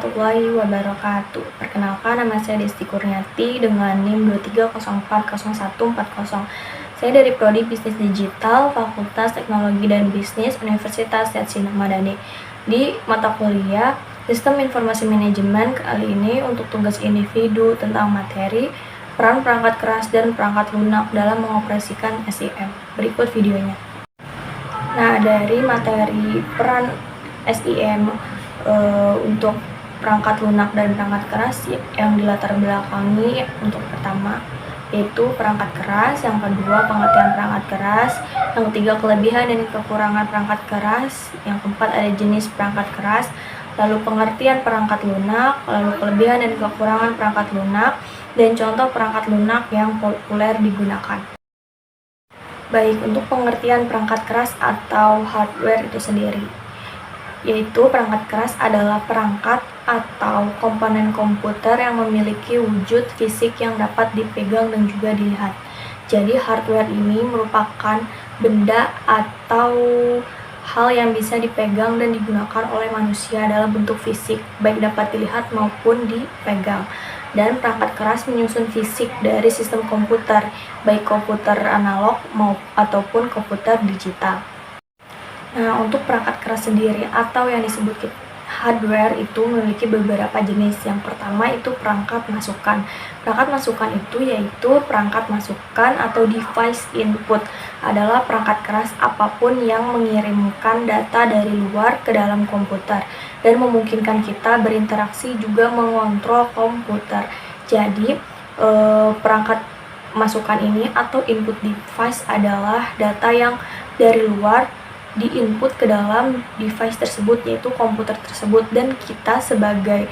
warahmatullahi wabarakatuh. Perkenalkan, nama saya Desti Kurniati dengan NIM 23040140. Saya dari Prodi Bisnis Digital, Fakultas Teknologi dan Bisnis, Universitas Yatsin Madani. Di mata kuliah Sistem Informasi Manajemen kali ini untuk tugas individu tentang materi peran perangkat keras dan perangkat lunak dalam mengoperasikan SIM. Berikut videonya. Nah, dari materi peran SIM untuk perangkat lunak dan perangkat keras yang dilatar belakangi untuk pertama yaitu perangkat keras, yang kedua pengertian perangkat keras, yang ketiga kelebihan dan kekurangan perangkat keras, yang keempat ada jenis perangkat keras, lalu pengertian perangkat lunak, lalu kelebihan dan kekurangan perangkat lunak, dan contoh perangkat lunak yang populer digunakan. Baik, untuk pengertian perangkat keras atau hardware itu sendiri, yaitu perangkat keras adalah perangkat atau komponen komputer yang memiliki wujud fisik yang dapat dipegang dan juga dilihat. Jadi hardware ini merupakan benda atau hal yang bisa dipegang dan digunakan oleh manusia dalam bentuk fisik, baik dapat dilihat maupun dipegang. Dan perangkat keras menyusun fisik dari sistem komputer, baik komputer analog ataupun komputer digital. Nah, untuk perangkat keras sendiri atau yang disebut hardware itu memiliki beberapa jenis. Yang pertama itu perangkat masukan. Perangkat masukan itu yaitu perangkat masukan atau device input adalah perangkat keras apapun yang mengirimkan data dari luar ke dalam komputer dan memungkinkan kita berinteraksi juga mengontrol komputer. Jadi, perangkat masukan ini atau input device adalah data yang dari luar di-input ke dalam device tersebut, yaitu komputer tersebut, dan kita sebagai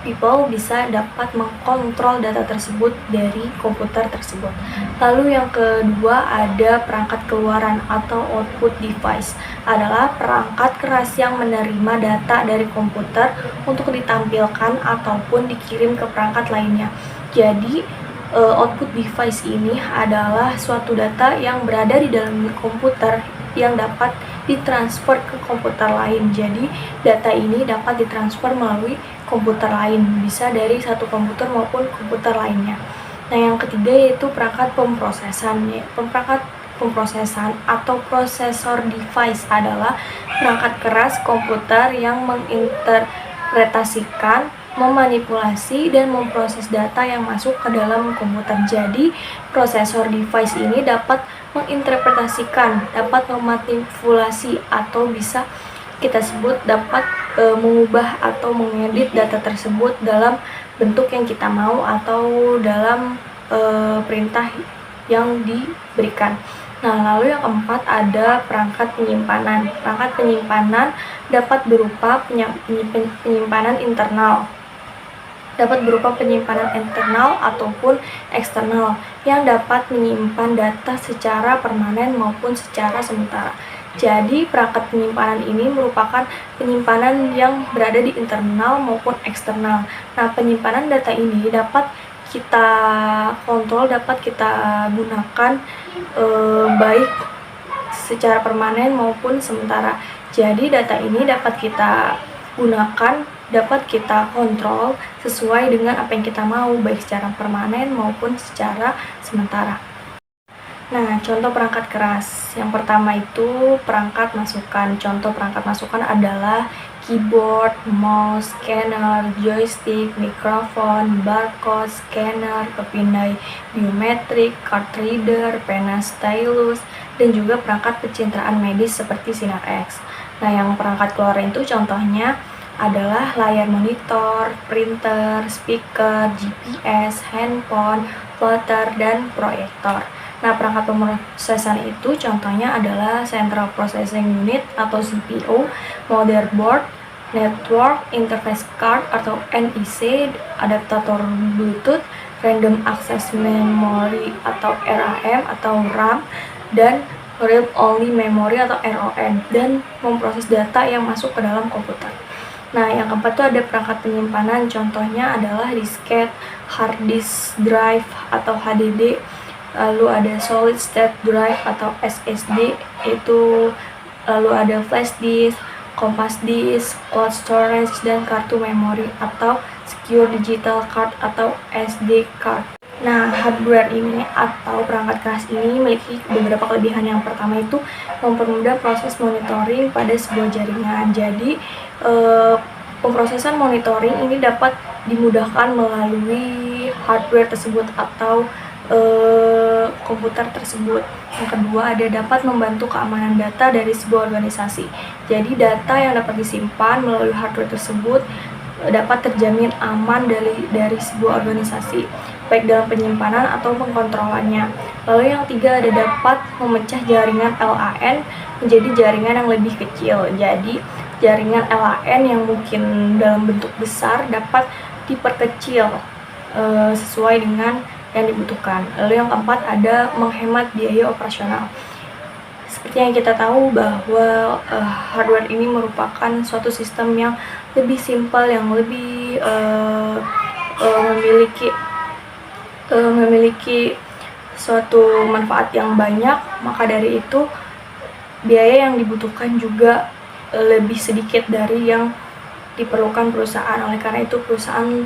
people bisa dapat mengkontrol data tersebut dari komputer tersebut. Lalu yang kedua ada perangkat keluaran atau output device, adalah perangkat keras yang menerima data dari komputer untuk ditampilkan ataupun dikirim ke perangkat lainnya. Jadi output device ini adalah suatu data yang berada di dalam komputer yang dapat ditransfer ke komputer lain. Jadi data ini dapat ditransfer melalui komputer lain, bisa dari satu komputer maupun komputer lainnya. Nah, yang ketiga yaitu perangkat pemrosesan. Perangkat pemrosesan atau prosesor device adalah perangkat keras komputer yang menginterpretasikan, memanipulasi, dan memproses data yang masuk ke dalam komputer. Jadi, prosesor device ini dapat menginterpretasikan, dapat memanipulasi, atau bisa kita sebut dapat mengubah atau mengedit data tersebut dalam bentuk yang kita mau atau dalam perintah yang diberikan. Nah, lalu yang keempat ada perangkat penyimpanan. Perangkat penyimpanan dapat berupa penyimpanan internal, ataupun eksternal yang dapat menyimpan data secara permanen maupun secara sementara. Jadi perangkat penyimpanan ini merupakan penyimpanan yang berada di internal maupun eksternal. Nah, penyimpanan data ini dapat kita kontrol, dapat kita gunakan baik secara permanen maupun sementara. Jadi data ini dapat kita gunakan, dapat kita kontrol sesuai dengan apa yang kita mau, baik secara permanen maupun secara sementara. Nah, contoh perangkat keras. Yang pertama itu perangkat masukan. Contoh perangkat masukan adalah keyboard, mouse, scanner, joystick, mikrofon, barcode, scanner, kepindai biometrik, card reader, pena stylus, dan juga perangkat pencitraan medis seperti Sinar X. Nah, yang perangkat keluaran itu contohnya adalah layar monitor, printer, speaker, GPS, handphone, plotter, dan proyektor. Nah, perangkat pemrosesan itu contohnya adalah Central Processing Unit atau CPU, motherboard, Network Interface Card atau NIC, adaptator Bluetooth, Random Access Memory atau RAM atau RAM, dan Read Only Memory atau ROM, dan memproses data yang masuk ke dalam komputer. Nah, yang keempat itu ada perangkat penyimpanan, contohnya adalah disket, hard disk drive atau HDD, lalu ada solid state drive atau SSD, lalu ada flash disk, compact disk, cloud storage, dan kartu memori atau secure digital card atau SD card. Nah, hardware ini atau perangkat keras ini memiliki beberapa kelebihan. Yang pertama itu mempermudah proses monitoring pada sebuah jaringan. Jadi, pemrosesan monitoring ini dapat dimudahkan melalui hardware tersebut atau komputer tersebut. Yang kedua, ada dapat membantu keamanan data dari sebuah organisasi. Jadi, data yang dapat disimpan melalui hardware tersebut dapat terjamin aman dari sebuah organisasi, baik dalam penyimpanan atau pengkontrolannya. Lalu yang ketiga, ada dapat memecah jaringan LAN menjadi jaringan yang lebih kecil. Jadi jaringan LAN yang mungkin dalam bentuk besar dapat diperkecil sesuai dengan yang dibutuhkan. Lalu yang keempat, ada menghemat biaya operasional. Seperti yang kita tahu bahwa hardware ini merupakan suatu sistem yang lebih simpel, yang lebih memiliki suatu manfaat yang banyak, maka dari itu biaya yang dibutuhkan juga lebih sedikit dari yang diperlukan perusahaan. Oleh karena itu perusahaan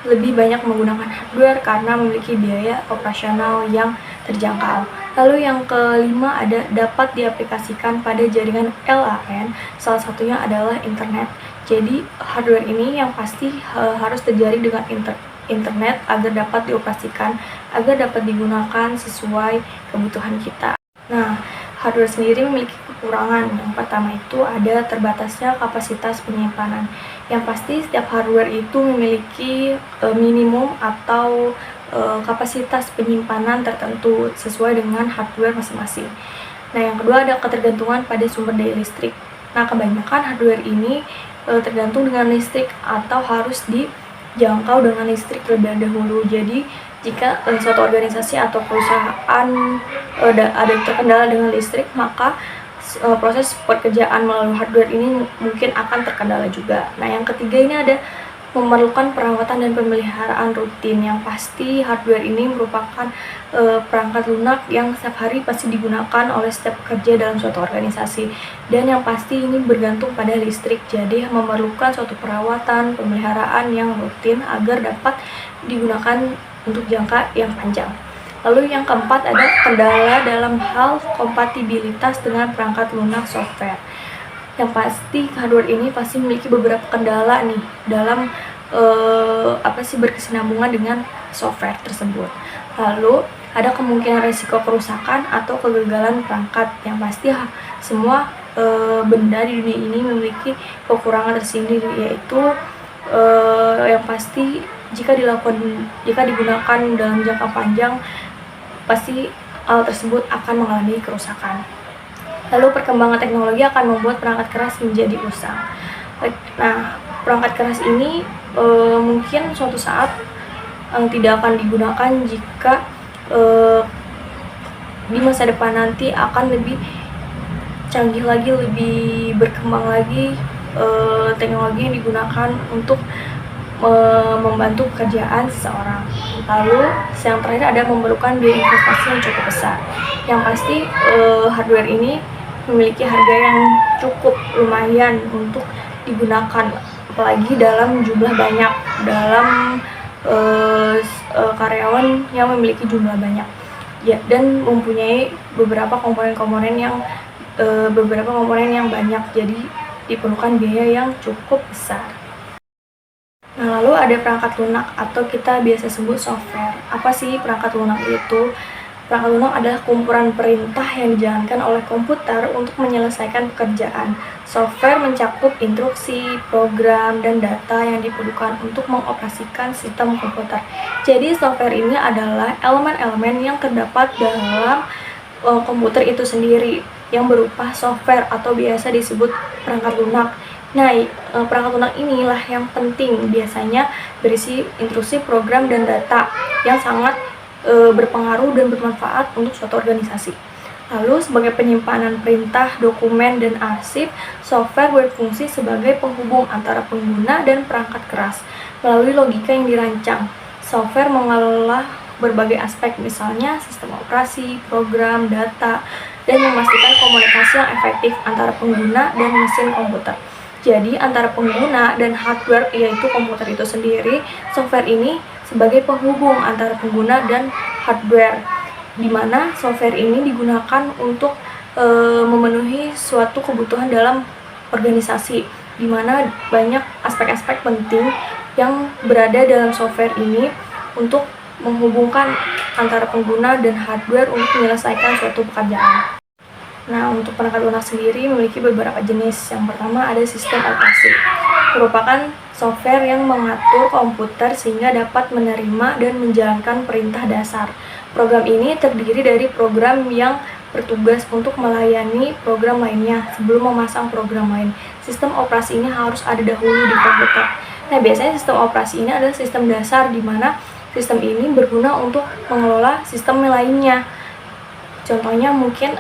lebih banyak menggunakan hardware karena memiliki biaya operasional yang terjangkau. Lalu yang kelima, ada dapat diaplikasikan pada jaringan LAN, salah satunya adalah internet. Jadi hardware ini yang pasti harus terjadi dengan internet agar dapat dioperasikan, agar dapat digunakan sesuai kebutuhan kita. Nah, hardware sendiri memiliki kekurangan. Yang pertama itu ada terbatasnya kapasitas penyimpanan. Yang pasti setiap hardware itu memiliki minimum atau kapasitas penyimpanan tertentu sesuai dengan hardware masing-masing. Nah, yang kedua ada ketergantungan pada sumber daya listrik. Nah, kebanyakan hardware ini tergantung dengan listrik atau harus dijangkau dengan listrik terlebih dahulu. Jadi, jika suatu organisasi atau perusahaan ada terkendala dengan listrik, maka proses pekerjaan melalui hardware ini mungkin akan terkendala juga. Nah, yang ketiga ini ada memerlukan perawatan dan pemeliharaan rutin. Yang pasti hardware ini merupakan perangkat lunak yang setiap hari pasti digunakan oleh setiap pekerja dalam suatu organisasi, dan yang pasti ini bergantung pada listrik, jadi memerlukan suatu perawatan pemeliharaan yang rutin agar dapat digunakan untuk jangka yang panjang. Lalu yang keempat, ada kendala dalam hal kompatibilitas dengan perangkat lunak software. Yang pasti hardware ini pasti memiliki beberapa kendala nih dalam berkesinambungan dengan software tersebut. Lalu ada kemungkinan resiko kerusakan atau kegagalan perangkat. Yang pasti semua benda di dunia ini memiliki kekurangan tersendiri, yaitu yang pasti jika digunakan dalam jangka panjang pasti hal tersebut akan mengalami kerusakan. Lalu perkembangan teknologi akan membuat perangkat keras menjadi usang. Nah, perangkat keras ini mungkin suatu saat tidak akan digunakan jika di masa depan nanti akan lebih canggih lagi, lebih berkembang lagi teknologi yang digunakan untuk membantu pekerjaan seseorang. Lalu yang terakhir ada memerlukan biaya investasi yang cukup besar. Yang pasti hardware ini memiliki harga yang cukup lumayan untuk digunakan, apalagi dalam jumlah banyak, dalam karyawan yang memiliki jumlah banyak ya, dan mempunyai beberapa komponen yang banyak, jadi diperlukan biaya yang cukup besar. Nah, lalu ada perangkat lunak atau kita biasa sebut software. Apa sih perangkat lunak itu? Perangkat lunak adalah kumpulan perintah yang dijalankan oleh komputer untuk menyelesaikan pekerjaan. Software mencakup instruksi, program, dan data yang diperlukan untuk mengoperasikan sistem komputer. Jadi, software ini adalah elemen-elemen yang terdapat dalam komputer itu sendiri yang berupa software atau biasa disebut perangkat lunak. Nah, perangkat lunak inilah yang penting, biasanya berisi instruksi, program, dan data yang sangat berpengaruh dan bermanfaat untuk suatu organisasi. Lalu sebagai penyimpanan perintah, dokumen, dan arsip, software berfungsi sebagai penghubung antara pengguna dan perangkat keras melalui logika yang dirancang. Software mengelola berbagai aspek, misalnya sistem operasi, program, data, dan memastikan komunikasi yang efektif antara pengguna dan mesin komputer. Jadi antara pengguna dan hardware, yaitu komputer itu sendiri, software ini sebagai penghubung antara pengguna dan hardware, di mana software ini digunakan untuk memenuhi suatu kebutuhan dalam organisasi, di mana banyak aspek-aspek penting yang berada dalam software ini untuk menghubungkan antara pengguna dan hardware untuk menyelesaikan suatu pekerjaan. Nah, untuk perangkat lunak sendiri memiliki beberapa jenis. Yang pertama ada sistem operasi, merupakan software yang mengatur komputer sehingga dapat menerima dan menjalankan perintah dasar. Program ini terdiri dari program yang bertugas untuk melayani program lainnya sebelum memasang program lain. Sistem operasi ini harus ada dahulu di komputer. Nah, biasanya sistem operasi ini adalah sistem dasar, di mana sistem ini berguna untuk mengelola sistem lainnya. Contohnya mungkin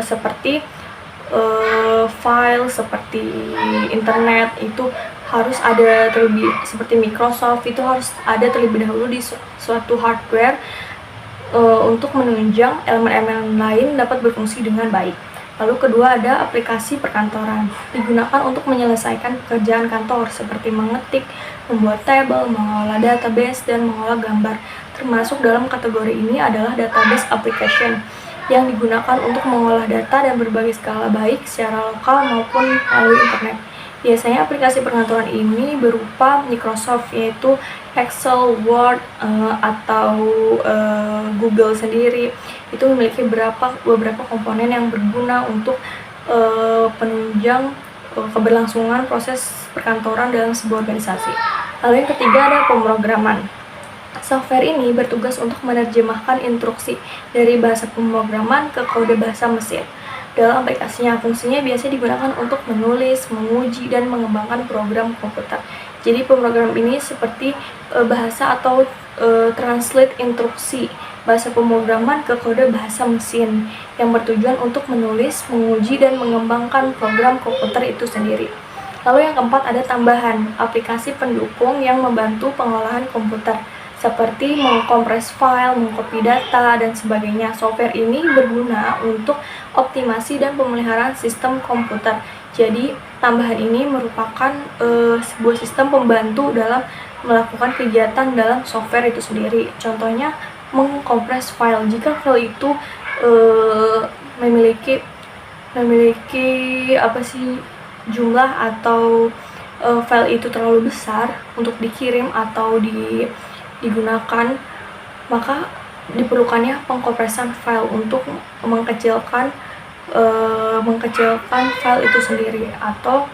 seperti file, seperti internet, itu harus ada terlebih, seperti Microsoft itu harus ada terlebih dahulu di suatu hardware untuk menunjang elemen-elemen lain dapat berfungsi dengan baik. Lalu kedua ada aplikasi perkantoran, digunakan untuk menyelesaikan pekerjaan kantor seperti mengetik, membuat tabel, mengolah database, dan mengolah gambar. Termasuk dalam kategori ini adalah database application yang digunakan untuk mengolah data dan berbagai skala, baik secara lokal maupun melalui internet. Biasanya aplikasi perkantoran ini berupa Microsoft, yaitu Excel, Word, atau Google sendiri. Itu memiliki beberapa komponen yang berguna untuk penunjang keberlangsungan proses perkantoran dalam sebuah organisasi. Lalu yang ketiga ada pemrograman. Software ini bertugas untuk menerjemahkan instruksi dari bahasa pemrograman ke kode bahasa mesin. Dalam aplikasinya, fungsinya biasanya digunakan untuk menulis, menguji, dan mengembangkan program komputer. Jadi pemrogram ini seperti bahasa atau translate instruksi bahasa pemrograman ke kode bahasa mesin yang bertujuan untuk menulis, menguji, dan mengembangkan program komputer itu sendiri. Lalu yang keempat ada tambahan, aplikasi pendukung yang membantu pengolahan komputer, seperti mengkompres file, mengcopy data, dan sebagainya. Software ini berguna untuk optimasi dan pemeliharaan sistem komputer. Jadi, tambahan ini merupakan sebuah sistem pembantu dalam melakukan kegiatan dalam software itu sendiri. Contohnya, mengkompres file. Jika file itu memiliki jumlah atau file itu terlalu besar untuk dikirim atau digunakan, maka diperlukannya pengkompresan file untuk mengkecilkan file itu sendiri atau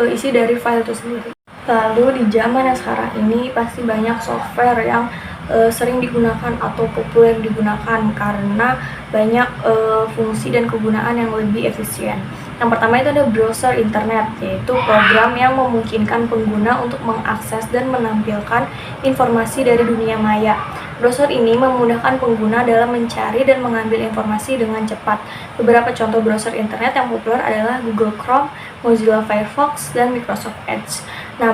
isi dari file itu sendiri. Lalu di zaman yang sekarang ini pasti banyak software yang sering digunakan atau populer digunakan karena banyak fungsi dan kegunaan yang lebih efisien. Yang pertama itu ada browser internet, yaitu program yang memungkinkan pengguna untuk mengakses dan menampilkan informasi dari dunia maya. Browser ini memudahkan pengguna dalam mencari dan mengambil informasi dengan cepat. Beberapa contoh browser internet yang populer adalah Google Chrome, Mozilla Firefox, dan Microsoft Edge. Nah,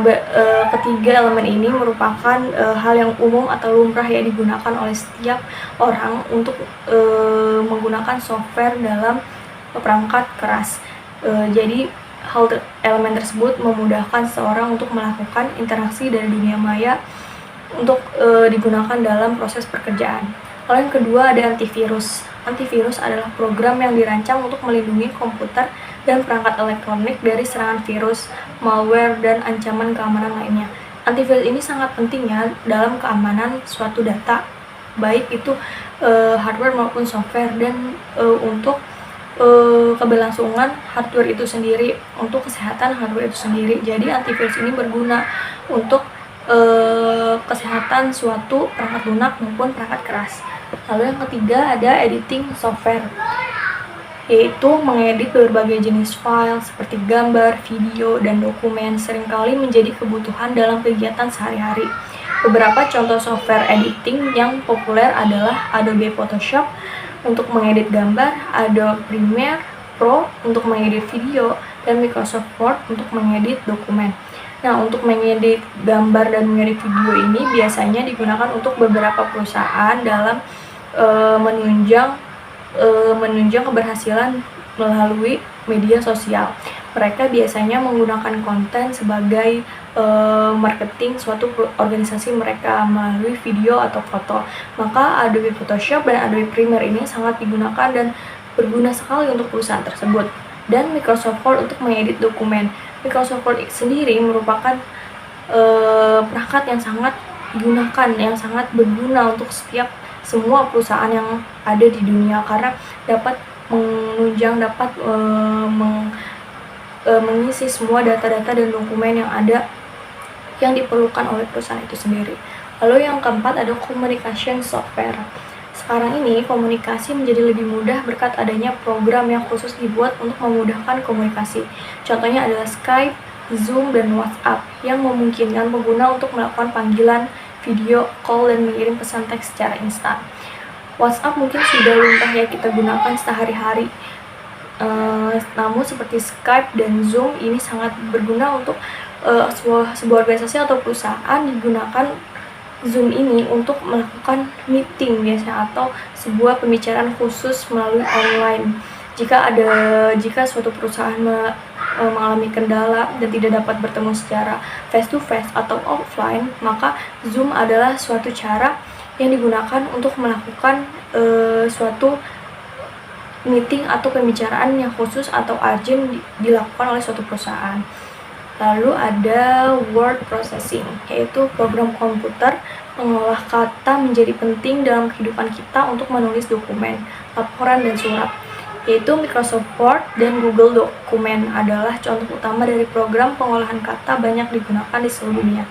ketiga elemen ini merupakan hal yang umum atau lumrah yang digunakan oleh setiap orang untuk menggunakan software dalam perangkat keras. Jadi elemen tersebut memudahkan seseorang untuk melakukan interaksi dari dunia maya untuk digunakan dalam proses pekerjaan. Lalu yang kedua ada antivirus. Antivirus adalah program yang dirancang untuk melindungi komputer dan perangkat elektronik dari serangan virus, malware, dan ancaman keamanan lainnya. Antivirus ini sangat penting ya dalam keamanan suatu data, baik itu hardware maupun software, dan untuk keberlangsungan hardware itu sendiri, untuk kesehatan hardware itu sendiri. Jadi antivirus ini berguna untuk kesehatan suatu perangkat lunak maupun perangkat keras. Lalu yang ketiga ada editing software, yaitu mengedit berbagai jenis file seperti gambar, video, dan dokumen seringkali menjadi kebutuhan dalam kegiatan sehari-hari. Beberapa contoh software editing yang populer adalah Adobe Photoshop untuk mengedit gambar, Adobe Premiere Pro untuk mengedit video, dan Microsoft Word untuk mengedit dokumen. Nah, untuk mengedit gambar dan mengedit video ini biasanya digunakan untuk beberapa perusahaan dalam menunjang menunjang keberhasilan melalui media sosial. Mereka biasanya menggunakan konten sebagai marketing suatu organisasi mereka melalui video atau foto. Maka Adobe Photoshop dan Adobe Premiere ini sangat digunakan dan berguna sekali untuk perusahaan tersebut. Dan Microsoft Word untuk mengedit dokumen. Microsoft Word sendiri merupakan perangkat yang sangat digunakan, yang sangat berguna untuk semua perusahaan yang ada di dunia, karena dapat menunjang, dapat mengisi semua data-data dan dokumen yang ada yang diperlukan oleh perusahaan itu sendiri. Lalu yang keempat ada communication software. Sekarang ini komunikasi menjadi lebih mudah berkat adanya program yang khusus dibuat untuk memudahkan komunikasi. Contohnya adalah Skype, Zoom, dan WhatsApp yang memungkinkan pengguna untuk melakukan panggilan, video call, dan mengirim pesan teks secara instan. WhatsApp mungkin sudah lumrah ya kita gunakan sehari-hari. Namun seperti Skype dan Zoom ini sangat berguna untuk sebuah organisasi atau perusahaan digunakan Zoom ini untuk melakukan meeting biasanya atau sebuah pembicaraan khusus melalui online. Jika suatu perusahaan mengalami kendala dan tidak dapat bertemu secara face to face atau offline, maka Zoom adalah suatu cara yang digunakan untuk melakukan suatu meeting atau pembicaraan yang khusus atau urgent dilakukan oleh suatu perusahaan. Lalu ada word processing, yaitu program komputer mengolah kata menjadi penting dalam kehidupan kita untuk menulis dokumen, laporan, dan surat. Yaitu Microsoft Word dan Google Dokumen adalah contoh utama dari program pengolahan kata banyak digunakan di seluruh dunia.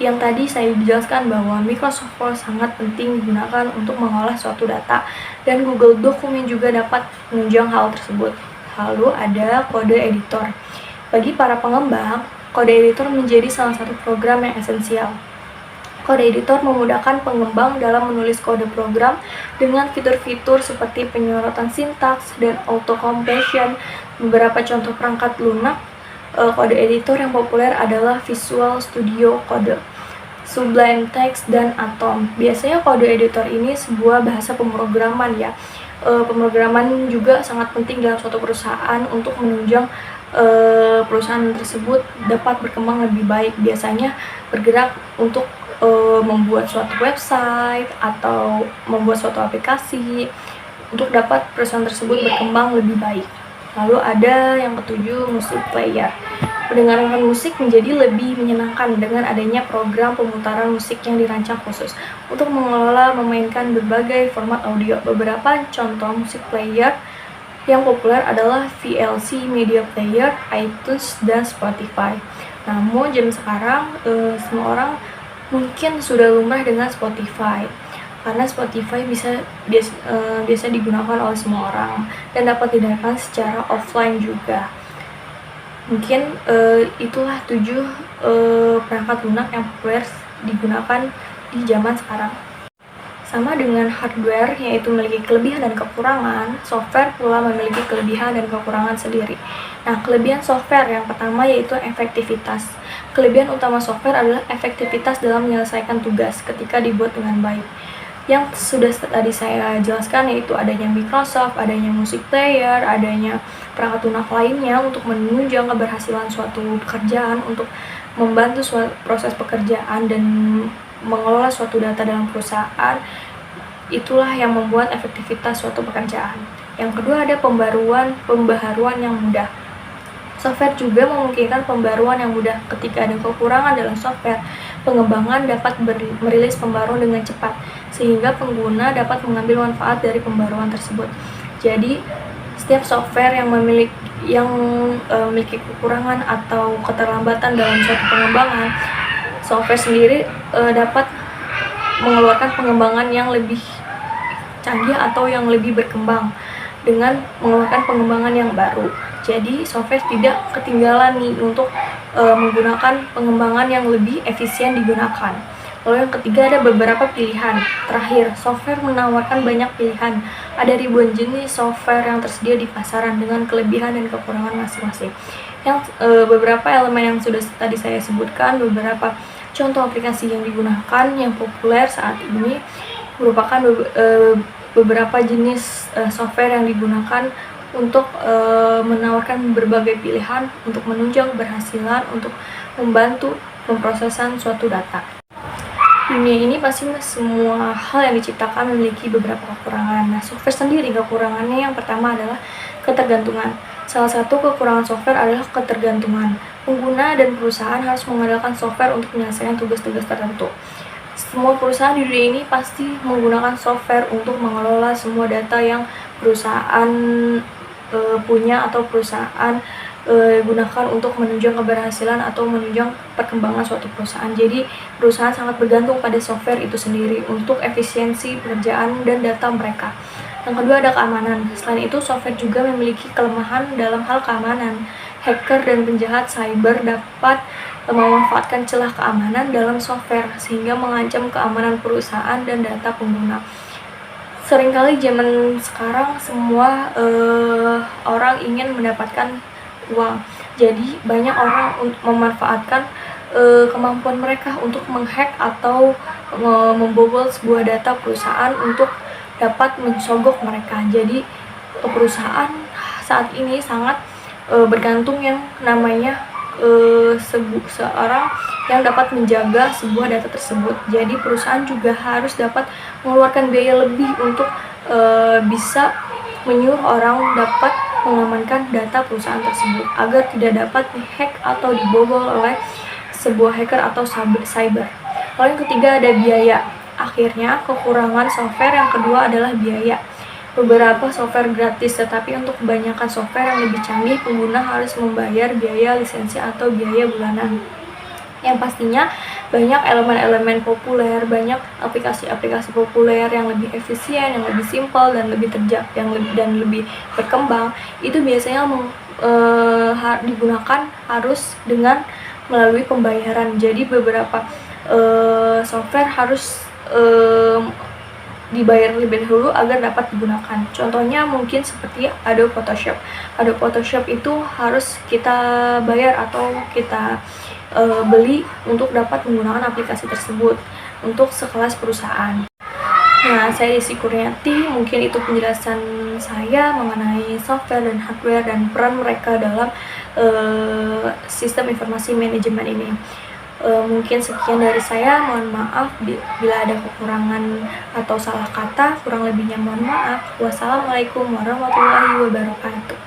Yang tadi saya jelaskan bahwa Microsoft Word sangat penting digunakan untuk mengolah suatu data, dan Google Dokumen juga dapat menunjang hal tersebut. Lalu ada kode editor. Bagi para pengembang, kode editor menjadi salah satu program yang esensial. Kode editor memudahkan pengembang dalam menulis kode program dengan fitur-fitur seperti penyorotan sintaks dan auto-completion. Beberapa contoh perangkat lunak kode editor yang populer adalah Visual Studio Code, Sublime Text, dan Atom. Biasanya kode editor ini sebuah bahasa pemrograman ya. Pemrograman juga sangat penting dalam suatu perusahaan untuk menunjang perusahaan tersebut dapat berkembang lebih baik. Biasanya bergerak untuk membuat suatu website atau membuat suatu aplikasi untuk dapat perusahaan tersebut berkembang lebih baik. Lalu ada yang ketujuh, musik player. Mendengarkan musik menjadi lebih menyenangkan dengan adanya program pemutaran musik yang dirancang khusus untuk mengelola memainkan berbagai format audio. Beberapa contoh musik player yang populer adalah VLC Media Player, iTunes, dan Spotify. Namun jam sekarang semua orang mungkin sudah lumrah dengan Spotify, karena Spotify biasa digunakan oleh semua orang dan dapat didengarkan secara offline juga. Mungkin itulah 7 perangkat lunak yang populer digunakan di zaman sekarang. Sama dengan hardware, yaitu memiliki kelebihan dan kekurangan, software pula memiliki kelebihan dan kekurangan sendiri. Nah, kelebihan software yang pertama yaitu efektivitas. Kelebihan utama software adalah efektivitas dalam menyelesaikan tugas ketika dibuat dengan baik. Yang sudah tadi saya jelaskan yaitu adanya Microsoft, adanya music player, adanya perangkat lunak lainnya untuk menunjang keberhasilan suatu pekerjaan, untuk membantu proses pekerjaan dan mengelola suatu data dalam perusahaan. Itulah yang membuat efektivitas suatu pekerjaan. Yang kedua ada pembaharuan yang mudah. Software juga memungkinkan pembaruan yang mudah. Ketika ada kekurangan dalam software, pengembangan dapat merilis pembaruan dengan cepat, sehingga pengguna dapat mengambil manfaat dari pembaruan tersebut. Jadi, setiap software yang memiliki kekurangan atau keterlambatan dalam suatu pengembangan, software sendiri dapat mengeluarkan pengembangan yang lebih canggih atau yang lebih berkembang dengan mengeluarkan pengembangan yang baru. Jadi software tidak ketinggalan nih untuk menggunakan pengembangan yang lebih efisien digunakan. Lalu yang ketiga ada beberapa pilihan. Terakhir, software menawarkan banyak pilihan. Ada ribuan jenis software yang tersedia di pasaran dengan kelebihan dan kekurangan masing-masing. Yang beberapa elemen yang sudah tadi saya sebutkan, beberapa contoh aplikasi yang digunakan yang populer saat ini merupakan beberapa jenis software yang digunakan untuk menawarkan berbagai pilihan untuk menunjang keberhasilan untuk membantu pemrosesan suatu data. Dunia ini pasti semua hal yang diciptakan memiliki beberapa kekurangan. Nah, software sendiri kekurangannya yang pertama adalah ketergantungan. Salah satu kekurangan software adalah ketergantungan. Pengguna dan perusahaan harus mengandalkan software untuk menyelesaikan tugas-tugas tertentu. Semua perusahaan di dunia ini pasti menggunakan software untuk mengelola semua data yang perusahaan punya atau perusahaan gunakan untuk menunjang keberhasilan atau menunjang perkembangan suatu perusahaan. Jadi perusahaan sangat bergantung pada software itu sendiri untuk efisiensi pekerjaan dan data mereka. Yang kedua ada keamanan. Selain itu, software juga memiliki kelemahan dalam hal keamanan. Hacker dan penjahat cyber dapat memanfaatkan celah keamanan dalam software sehingga mengancam keamanan perusahaan dan data pengguna. Seringkali zaman sekarang semua orang ingin mendapatkan uang. Jadi banyak orang memanfaatkan kemampuan mereka untuk menghack atau membobol sebuah data perusahaan untuk dapat mensogok mereka. Jadi perusahaan saat ini sangat bergantung yang namanya seorang yang dapat menjaga sebuah data tersebut. Jadi perusahaan juga harus dapat mengeluarkan biaya lebih untuk bisa menyuruh orang dapat mengamankan data perusahaan tersebut agar tidak dapat dihack atau dibobol oleh sebuah hacker atau cyber. Lalu yang ketiga ada biaya. Akhirnya kekurangan software yang kedua adalah biaya. Beberapa software gratis, tetapi untuk kebanyakan software yang lebih canggih pengguna harus membayar biaya lisensi atau biaya bulanan. Yang pastinya banyak elemen-elemen populer, banyak aplikasi-aplikasi populer yang lebih efisien, yang lebih simpel dan lebih lebih berkembang. Itu biasanya digunakan harus dengan melalui pembayaran. Jadi beberapa software harus dibayar lebih dahulu agar dapat digunakan. Contohnya mungkin seperti Adobe Photoshop. Adobe Photoshop itu harus kita bayar atau kita beli untuk dapat menggunakan aplikasi tersebut untuk sekelas perusahaan. Nah, saya Desi Kurniati, mungkin itu penjelasan saya mengenai software dan hardware dan peran mereka dalam sistem informasi manajemen ini. Mungkin sekian dari saya, mohon maaf bila ada kekurangan atau salah kata, kurang lebihnya mohon maaf. Wassalamualaikum warahmatullahi wabarakatuh.